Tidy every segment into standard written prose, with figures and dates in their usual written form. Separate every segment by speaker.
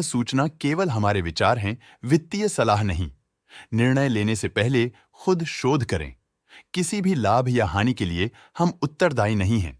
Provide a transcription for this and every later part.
Speaker 1: सूचना केवल हमारे विचार हैं, वित्तीय सलाह नहीं। निर्णय लेने से पहले खुद शोध करें। किसी भी लाभ या हानि के लिए हम उत्तरदायी नहीं हैं।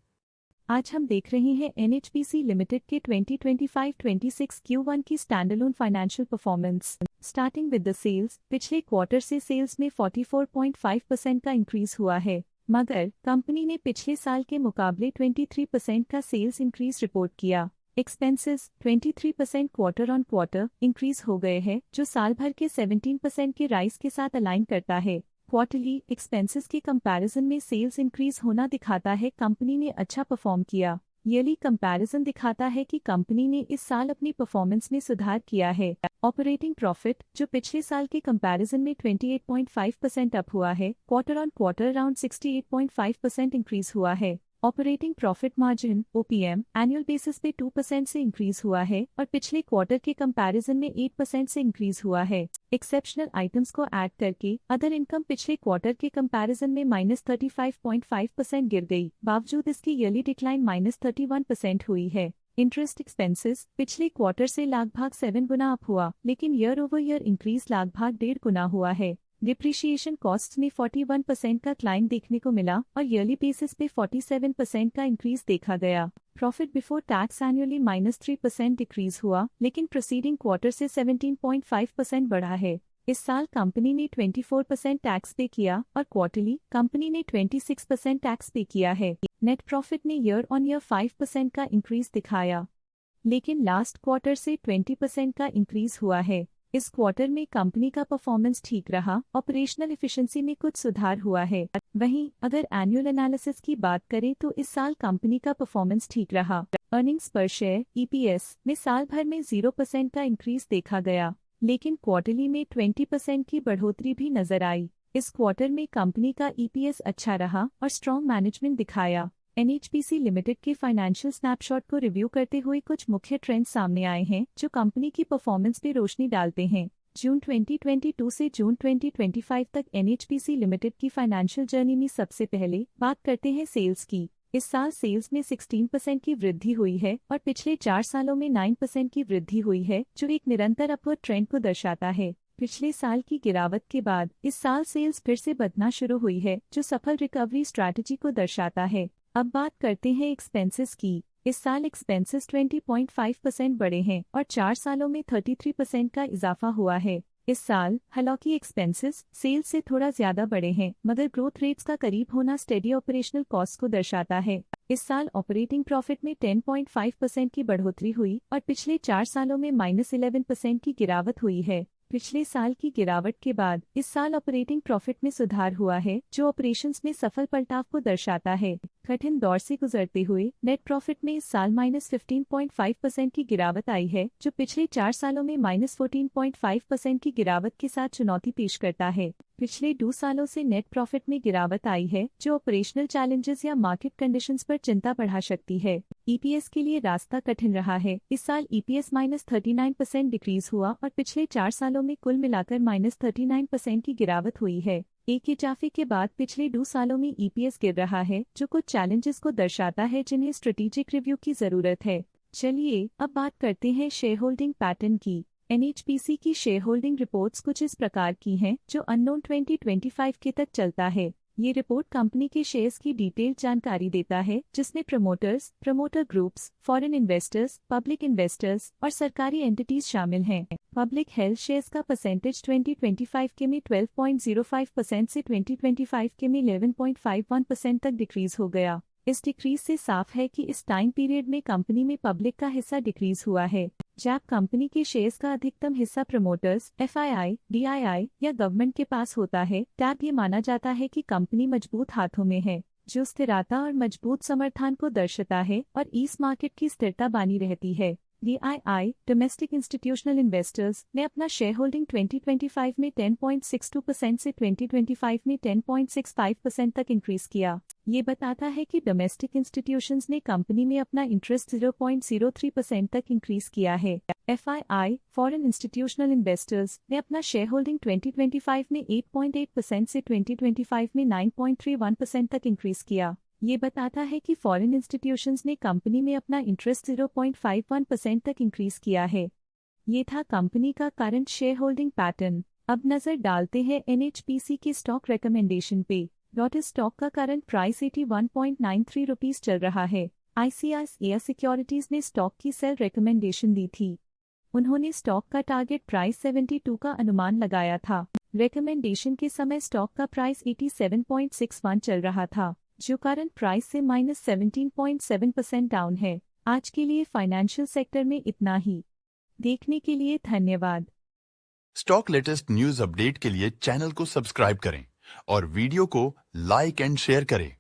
Speaker 2: आज हम देख रहे हैं एनएचपीसी लिमिटेड के 2025-26 Q1 की standalone financial performance. Starting with the sales, पिछले क्वार्टर से सेल्स में 44.5% का इंक्रीज हुआ है, मगर कंपनी ने पिछले साल के मुकाबले 23% का सेल्स इंक्रीज रिपोर्ट किया। Expenses 23% quarter on quarter increase हो गए हैं, जो साल भर के 17% के राइज के साथ अलाइन करता है। क्वार्टरली एक्सपेंसेस के कंपैरिजन में सेल्स इंक्रीज होना दिखाता है कंपनी ने अच्छा परफॉर्म किया। ईयरली कंपैरिजन दिखाता है कि कंपनी ने इस साल अपनी परफॉर्मेंस में सुधार किया है। ऑपरेटिंग प्रॉफिट, जो पिछले साल के कंपैरिजन में 28.5% अप हुआ है, quarter on quarter around 68.5% increase हुआ है। Operating profit margin OPM annual basis पे 2% से इंक्रीज हुआ है और पिछले क्वार्टर के कंपैरिजन में 8% से इंक्रीज हुआ है। एक्सेप्शनल आइटम्स को ऐड करके अदर इनकम पिछले क्वार्टर के कंपैरिजन में -35.5% गिर गई, बावजूद इसकी ईयरली डिक्लाइन -31% हुई है। इंटरेस्ट एक्सपेंसेस पिछले क्वार्टर से लगभग 7 गुना अप हुआ, लेकिन ईयर ओवर ईयर इंक्रीज लगभग 1.5 गुना हुआ है। डिप्रिशिएशन कॉस्ट्स में 41% का क्लाइम देखने को मिला और ईयरली बेसिस पे 47% का इंक्रीज देखा गया। Profit before tax annually -3% decrease हुआ, लेकिन प्रोसीडिंग क्वार्टर से 17.5% बढ़ा है। इस साल कंपनी ने 24% टैक्स पे किया और क्वार्टरली कंपनी ने 26% टैक्स पे किया है। नेट प्रॉफिट ने ईयर ऑन ईयर 5% का इंक्रीज दिखाया, लेकिन लास्ट क्वार्टर से 20% का इंक्रीज हुआ है। इस क्वार्टर में कंपनी का परफॉर्मेंस ठीक रहा, ऑपरेशनल एफिशिएंसी में कुछ सुधार हुआ है। वहीं अगर एनुअल एनालिसिस की बात करें तो इस साल कंपनी का परफॉर्मेंस ठीक रहा। अर्निंग्स पर शेयर EPS में साल भर में 0% का इंक्रीज देखा गया, लेकिन क्वार्टरली में 20% की बढ़ोतरी भी नजर आई। इस क्वार्टर में कंपनी का EPS अच्छा रहा और स्ट्रॉन्ग मैनेजमेंट दिखाया। एनएचपीसी लिमिटेड के फाइनेंशियल स्नैपशॉट को रिव्यू करते हुए कुछ मुख्य ट्रेंड्स सामने आए हैं जो कंपनी की परफॉर्मेंस पे रोशनी डालते हैं। जून 2022 से जून 2025 तक एनएचपीसी लिमिटेड की फाइनेंशियल जर्नी में सबसे पहले बात करते हैं सेल्स की। इस साल सेल्स में 16% की वृद्धि हुई है और पिछले 4 सालों में 9% की वृद्धि हुई है, जो एक निरंतर अपवर्ड ट्रेंड को दर्शाता है। पिछले साल की गिरावट के बाद इस साल सेल्स फिर से बढ़ना शुरू हुई है, जो सफल रिकवरी स्ट्रैटेजी को दर्शाता है। अब बात करते हैं एक्सपेंसेस की। इस साल एक्सपेंसेस 20.5% बढ़े हैं और 4 सालों में 33% का इजाफा हुआ है। इस साल हालांकि एक्सपेंसेस सेल्स से थोड़ा ज्यादा बढ़े हैं, मगर ग्रोथ रेट्स का करीब होना स्टेडी ऑपरेशनल कॉस्ट को दर्शाता है। इस साल ऑपरेटिंग प्रॉफिट में 10.5% की बढ़ोतरी हुई और पिछले 4 सालों में -11% की गिरावट हुई है। पिछले साल की गिरावट के बाद इस साल ऑपरेटिंग प्रॉफिट में सुधार हुआ है, जो ऑपरेशंस में सफल पलटाव को दर्शाता है। कठिन दौर से गुजरते हुए नेट प्रॉफिट में इस साल -15.5% की गिरावट आई है, जो पिछले 4 सालों में -14.5% की गिरावट के साथ चुनौती पेश करता है। पिछले 2 सालों से नेट प्रॉफिट में गिरावट आई है, जो ऑपरेशनल चैलेंजेस या मार्केट कंडीशंस पर चिंता बढ़ा सकती है। EPS के लिए रास्ता कठिन रहा है। इस साल EPS -39% डिक्रीज हुआ और पिछले 4 सालों में कुल मिलाकर -39% की गिरावट हुई है। एक इजाफे के बाद पिछले 2 सालों में EPS गिर रहा है, जो कुछ चैलेंजेस को दर्शाता है जिन्हें स्ट्रेटेजिक रिव्यू की जरूरत है। चलिए अब बात करते हैं शेयर होल्डिंग पैटर्न की। एनएचपीसी की शेयर होल्डिंग रिपोर्ट्स कुछ इस प्रकार की हैं, जो अननोन 2025 के तक चलता है। ये रिपोर्ट कंपनी के शेयर्स की डिटेल्ड जानकारी देता है, जिसमें promoters, promoter groups, foreign investors, public investors और सरकारी एंटिटीज शामिल हैं। पब्लिक हेल्थ शेयर्स का परसेंटेज 2025 के में 12.05% से 2025 के में 11.51% तक डिक्रीज हो गया। इस डिक्रीज से साफ है कि इस टाइम पीरियड में कंपनी में पब्लिक का हिस्सा डिक्रीज हुआ है। जब कंपनी के शेयर्स का अधिकतम हिस्सा प्रमोटर्स, FII, DII या गवर्नमेंट के पास होता है, तब ये माना जाता है कि कंपनी मजबूत हाथों में है, जो स्थिरता और मजबूत समर्थन को दर्शाता है और इस मार्केट की स्थिरता बनी रहती है। DII डोमेस्टिक इंस्टीट्यूशनल इन्वेस्टर्स ने अपना शेयर होल्डिंग 2025 में 10.62% से 2025 में 10.65% तक इंक्रीज किया। ये बताता है कि डोमेस्टिक इंस्टीट्यूशंस ने कंपनी में अपना इंटरेस्ट 0.03% तक इंक्रीज किया है। FII फॉरेन इंस्टीट्यूशनल इन्वेस्टर्स ने अपना शेयर होल्डिंग 2025 में 8.8% से 2025 में 9.31% तक इंक्रीज किया। ये बताता है कि फॉरेन इंस्टीट्यूशंस ने कंपनी में अपना इंटरेस्ट 0.51% तक इंक्रीज किया है। ये था कंपनी का करंट शेयर होल्डिंग पैटर्न। अब नजर डालते हैं NHPC के स्टॉक रिकमेंडेशन पे। लोटस स्टॉक का करंट प्राइस 81.93 रुपीस चल रहा है। ICICI सिक्योरिटीज ने स्टॉक की सेल रिकमेंडेशन दी थी। उन्होंने स्टॉक का टारगेट प्राइस 72 का अनुमान लगाया था। रिकमेंडेशन के समय स्टॉक का प्राइस 87.61 चल रहा था, जो करंट प्राइस से -17.7% डाउन है। आज के लिए फाइनेंशियल सेक्टर में इतना ही। देखने के लिए धन्यवाद।
Speaker 1: स्टॉक लेटेस्ट न्यूज अपडेट के लिए चैनल को सब्सक्राइब करें और वीडियो को लाइक एंड शेयर करें।